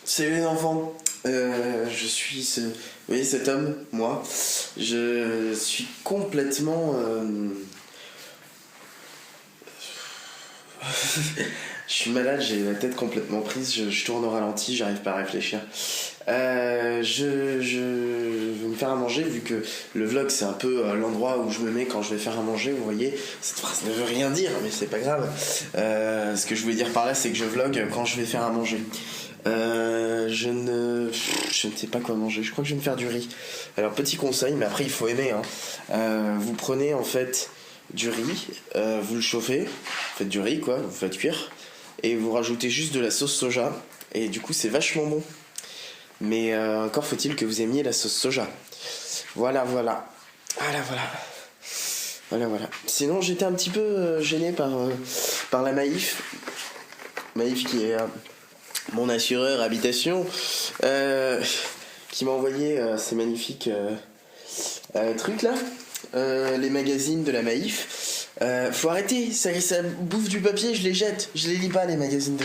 Salut les enfants, je suis vous voyez cet homme, moi, je suis complètement... je suis malade, j'ai la tête complètement prise, je tourne au ralenti, j'arrive pas à réfléchir. Je vais me faire à manger, vu que le vlog c'est un peu l'endroit où je me mets quand je vais faire à manger. Vous voyez, cette phrase ne veut rien dire, mais c'est pas grave. Ce que je voulais dire par là, c'est que je vlog quand je vais faire à manger. Je ne sais pas quoi manger. Je crois que je vais me faire du riz. Alors petit conseil, mais après il faut aimer, hein. Vous prenez en fait du riz, vous le chauffez, vous faites du riz quoi, vous faites cuire, et vous rajoutez juste de la sauce soja, et du coup c'est vachement bon. Mais encore faut-il que vous aimiez la sauce soja. Voilà. Voilà. Sinon j'étais un petit peu gêné par la Maïf. Maïf qui est mon assureur habitation, qui m'a envoyé ces magnifiques trucs là, les magazines de la Maïf. Faut arrêter, ça bouffe du papier, je les jette, je les lis pas les magazines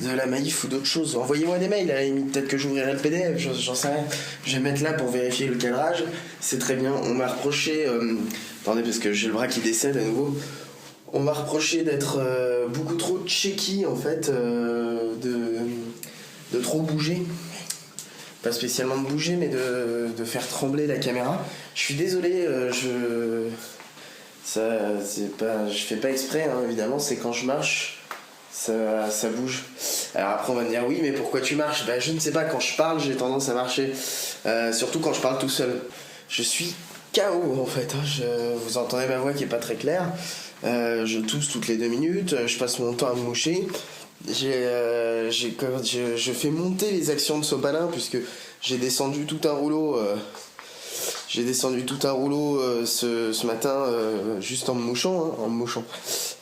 de la Maïf ou d'autres choses. Envoyez-moi des mails, à la limite, peut-être que j'ouvrirai le PDF, j'en sais rien. Je vais mettre là pour vérifier le cadrage, c'est très bien. On m'a reproché, attendez parce que j'ai le bras qui décède à nouveau. On m'a reproché d'être beaucoup trop cheeky en fait, de trop bouger. Pas spécialement de bouger, mais de faire trembler la caméra. Je suis désolé, je fais pas exprès, hein, évidemment, c'est quand je marche, ça bouge. Alors après on va me dire oui, mais pourquoi tu marches? Ben je ne sais pas, quand je parle j'ai tendance à marcher, surtout quand je parle tout seul. Je suis KO en fait, hein. Vous entendez ma voix qui est pas très claire. Je tousse toutes les 2 minutes, je passe mon temps à me moucher. Je fais monter les actions de Sopalin, puisque j'ai descendu tout un rouleau. Ce matin, juste en me mouchant,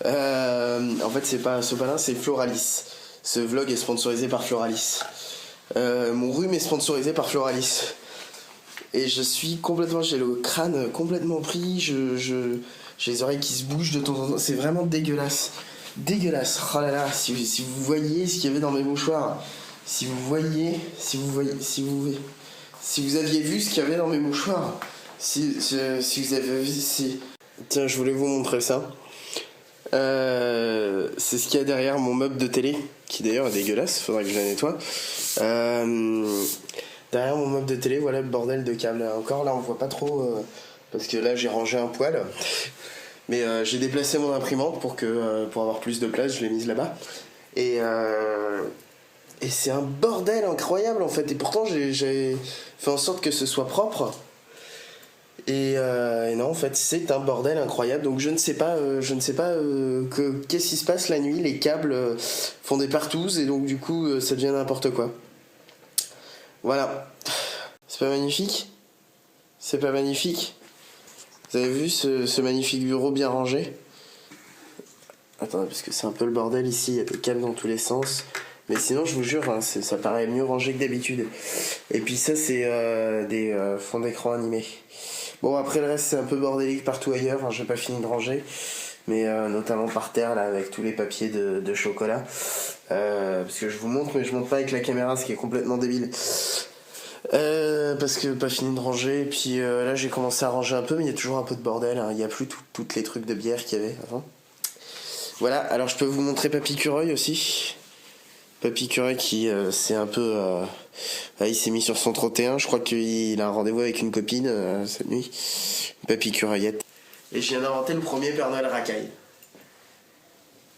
en fait, c'est pas Sopalin, c'est Floralis. Ce vlog est sponsorisé par Floralis. Mon rhume est sponsorisé par Floralis. Et je suis complètement, j'ai le crâne complètement pris, j'ai les oreilles qui se bougent de temps en temps, c'est vraiment dégueulasse. Oh là là, si vous voyiez ce qu'il y avait dans mes mouchoirs, si vous aviez vu ce qu'il y avait dans mes mouchoirs, si vous avez vu, tiens, je voulais vous montrer ça. C'est ce qu'il y a derrière mon meuble de télé, qui d'ailleurs est dégueulasse, faudrait que je la nettoie. Derrière mon meuble de télé, voilà le bordel de câbles. Encore là, on voit pas trop, parce que là j'ai rangé un poêle. Mais j'ai déplacé mon imprimante pour avoir plus de place, je l'ai mise là-bas. Et c'est un bordel incroyable en fait. Et pourtant j'ai fait en sorte que ce soit propre. Et non, en fait c'est un bordel incroyable. Donc je ne sais pas qu'est-ce qui se passe la nuit. Les câbles font des partouzes et donc du coup ça devient n'importe quoi. Voilà. C'est pas magnifique? C'est pas magnifique? Vous avez vu ce magnifique bureau bien rangé? Attendez, parce que c'est un peu le bordel ici, il y a des câbles dans tous les sens. Mais sinon, je vous jure, hein, ça paraît mieux rangé que d'habitude. Et puis ça, c'est des fonds d'écran animés. Bon, après le reste, c'est un peu bordélique partout ailleurs. Hein, j'ai pas fini de ranger. Mais notamment par terre, là, avec tous les papiers de chocolat. Parce que je vous montre, mais je montre pas avec la caméra, ce qui est complètement débile. Parce que pas fini de ranger. Et puis là j'ai commencé à ranger un peu, mais il y a toujours un peu de bordel, hein. Il n'y a plus toutes les trucs de bière qu'il y avait avant. Voilà, alors je peux vous montrer Papy Cureuil aussi. Papy Cureuil qui c'est un peu il s'est mis sur son 31. Je crois qu'il a un rendez-vous avec une copine cette nuit. Papy Cureuillette. Et je viens d'inventer le premier Père Noël racaille.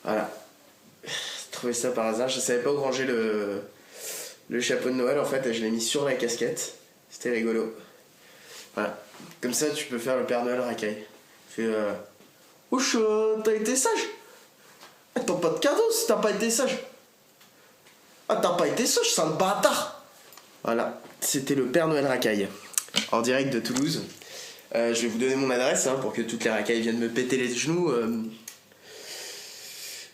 Voilà. J'ai trouvé ça par hasard. Je savais pas où ranger le chapeau de Noël en fait, et je l'ai mis sur la casquette. C'était rigolo. Voilà. Comme ça, tu peux faire le Père Noël racaille. Ouch, t'as été sage. T'as pas de cadeau si t'as pas été sage. Ah, t'as pas été sage, sale bâtard. Voilà, c'était le Père Noël racaille. En direct de Toulouse. Je vais vous donner mon adresse, hein, pour que toutes les racailles viennent me péter les genoux.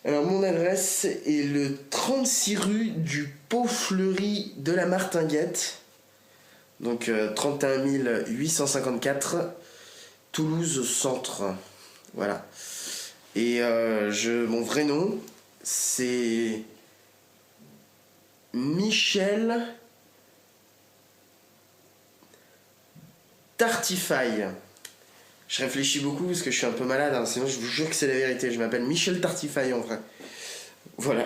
Alors mon adresse est le 36 rue du Pot Fleuri de la Martinguette. Donc 31 854 Toulouse Centre. Voilà. Et mon vrai nom, c'est Michel Tartify. Je réfléchis beaucoup parce que je suis un peu malade, hein, sinon je vous jure que c'est la vérité. Je m'appelle Michel Tartify en vrai. Voilà.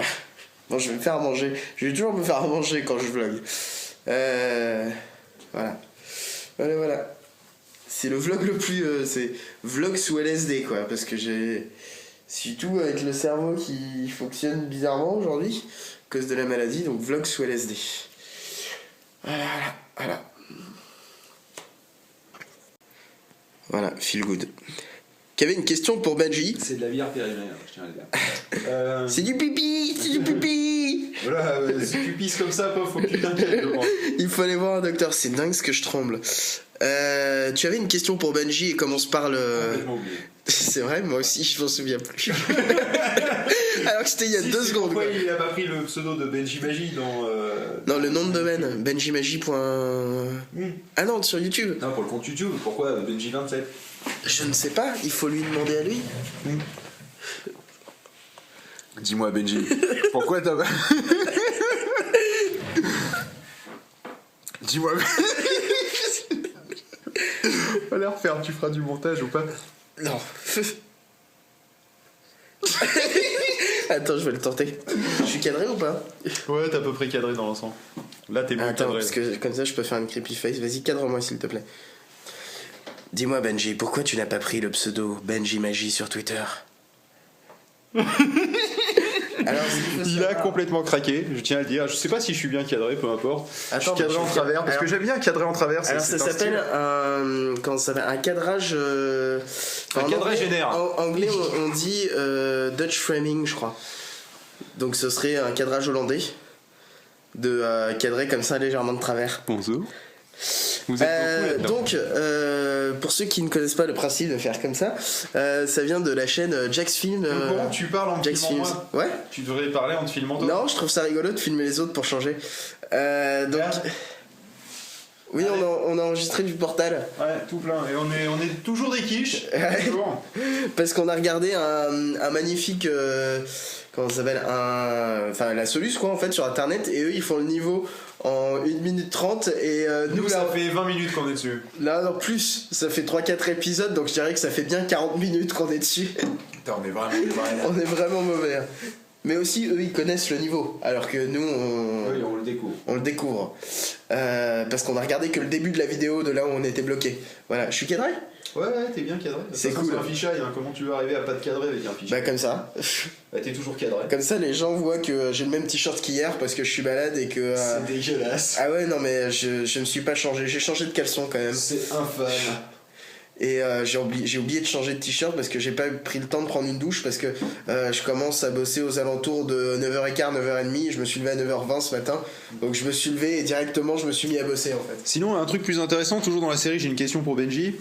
Bon, je vais me faire à manger. Je vais toujours me faire à manger quand je vlog. Voilà. Voilà. C'est le vlog le plus... c'est vlog sous LSD, quoi. Parce que j'ai... Surtout avec le cerveau qui fonctionne bizarrement aujourd'hui, à cause de la maladie, donc vlog sous LSD. Voilà. Voilà, feel good. Qui avait une question pour Benji. C'est de la bière périmée, je tiens à le dire. C'est du pipi. Voilà, si tu pisses comme ça, faut que tu t'inquiètes. Il faut aller voir un docteur, c'est dingue ce que je tremble. Tu avais une question pour Benji et commence par le... Complètement oublié. C'est vrai, moi aussi je m'en souviens plus. Alors que c'était il y a 2 secondes. Pourquoi il a pas pris le pseudo de Benji Magie dans... Non, le nom de domaine, benjimagie. Ah non, sur YouTube. Non, pour le compte YouTube, pourquoi Benji27? Je ne sais pas, il faut lui demander à lui. Dis-moi Benji, pourquoi t'as... Dis-moi... On va les refaire, tu feras du montage ou pas? Non. Attends, je vais le tenter. Je suis cadré ou pas? Ouais, t'es à peu près cadré dans l'ensemble. Là, t'es bien cadré. Parce que comme ça, je peux faire une creepy face. Vas-y, cadre-moi s'il te plaît. Dis-moi, Benji, pourquoi tu n'as pas pris le pseudo Benji Magie sur Twitter? Alors, il a complètement craqué, je tiens à le dire. Je sais pas si je suis bien cadré, peu importe. Attends, je suis cadré en travers, parce que j'aime bien cadrer en travers. Alors ça s'appelle un cadrage... un cadrage génère. En anglais, on dit Dutch framing, je crois. Donc ce serait un cadrage hollandais. De cadrer comme ça, légèrement de travers. Bonjour. Vous êtes donc, pour ceux qui ne connaissent pas le principe de faire comme ça, ça vient de la chaîne Jack's Film. Comment tu parles en Jack's filmant Films. moi? Ouais. Tu devrais parler en te filmant toi. Non, je trouve ça rigolo de filmer les autres pour changer. Donc, oui, on a enregistré du Portal. Ouais, tout plein. Et on est toujours des quiches. Toujours. Parce qu'on a regardé un magnifique... comment ça s'appelle, enfin la Solus quoi en fait sur internet, et eux ils font le niveau en 1 minute 30 et nous là, ça fait 20 minutes qu'on est dessus. Là en plus ça fait 3-4 épisodes, donc je dirais que ça fait bien 40 minutes qu'on est dessus. Putain, on est vraiment on est vraiment mauvais, hein. Mais aussi eux ils connaissent le niveau, alors que nous oui, on le découvre. Parce qu'on a regardé que le début de la vidéo de là où on était bloqué. Voilà, je suis cadré? Ouais, t'es bien cadré. C'est cool. C'est un fichaille, hein. Comment tu veux arriver à pas te cadrer avec un fichaille? Bah comme ça. Bah, t'es toujours cadré. Comme ça les gens voient que j'ai le même t-shirt qu'hier parce que je suis malade et que... C'est dégueulasse. Ah ouais, non mais je me suis pas changé, j'ai changé de caleçon quand même. C'est infâme. Et j'ai oublié de changer de t-shirt parce que j'ai pas pris le temps de prendre une douche parce que je commence à bosser aux alentours de 9h15, 9h30. Je me suis levé à 9h20 ce matin. Donc je me suis levé et directement je me suis mis à bosser en fait. Sinon, un truc plus intéressant, toujours dans la série, j'ai une question pour Benji.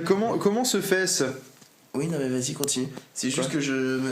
Comment se fait-ce? Oui, non mais vas-y, continue. C'est juste que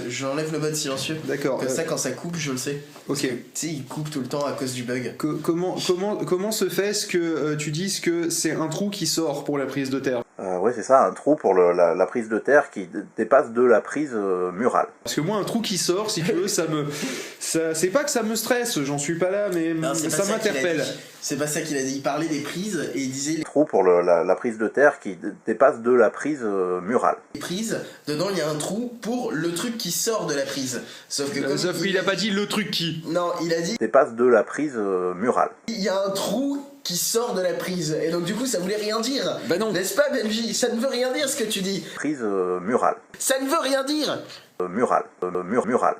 j'enlève le mode silencieux. D'accord. Comme ça, quand ça coupe, je le sais. Ok. Tu sais, il coupe tout le temps à cause du bug. Comment se fait-ce que tu dises que c'est un trou qui sort pour la prise de terre? Ouais, c'est ça, un trou pour la prise de terre qui dépasse de la prise murale. Parce que moi, un trou qui sort, si tu veux, c'est pas que ça me stresse, j'en suis pas là, mais Non, ça m'interpelle. C'est pas ça qu'il a dit. Il parlait des prises et il disait Un trou pour la prise de terre qui dépasse de la prise murale. les prises. Dedans, il y a un trou pour le truc qui sort de la prise. Sauf que Il a pas dit le truc qui. Non, il a dit Dépasse de la prise murale. il y a un trou qui sort de la prise. Et donc du coup, ça voulait rien dire. Bah non. N'est-ce pas, Benji? Ça ne veut rien dire ce que tu dis. Prise murale. Ça ne veut rien dire. Murale. Murale.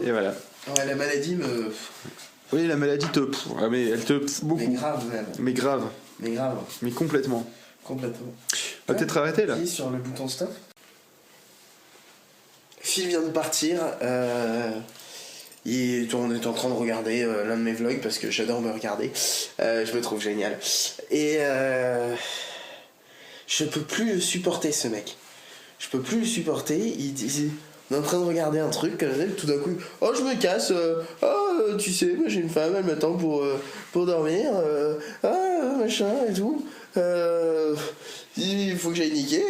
Et voilà. Ouais, la maladie me... Oui, la maladie te... Ah, mais elle te... beaucoup. Mais grave, même. Mais grave. Mais grave. Mais complètement. Complètement. On va peut-être arrêter là. Appuie sur le bouton stop. Phil vient de partir. On est en train de regarder l'un de mes vlogs parce que j'adore me regarder. Je me trouve génial. Et je peux plus le supporter, ce mec. Je peux plus le supporter. On est en train de regarder un truc comme ça, tout d'un coup, oh je me casse, tu sais, moi j'ai une femme, elle m'attend pour dormir, machin et tout. Il faut que j'aille niquer.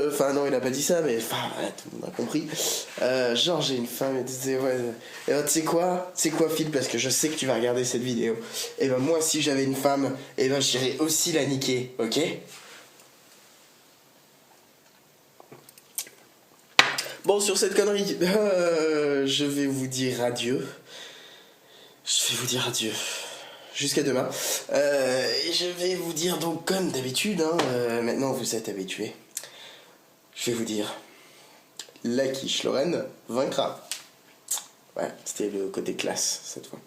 Enfin, non, il a pas dit ça, mais enfin, voilà, tout le monde a compris. Genre, j'ai une femme, et disait, ouais. Et ben, tu sais quoi, Phil, parce que je sais que tu vas regarder cette vidéo. Et ben, moi, si j'avais une femme, et ben, j'irais aussi la niquer, ok? Bon, sur cette connerie, je vais vous dire adieu. Jusqu'à demain. Et je vais vous dire donc comme d'habitude, maintenant vous êtes habitués. Je vais vous dire, la quiche Lorraine vaincra. Ouais, c'était le côté classe cette fois.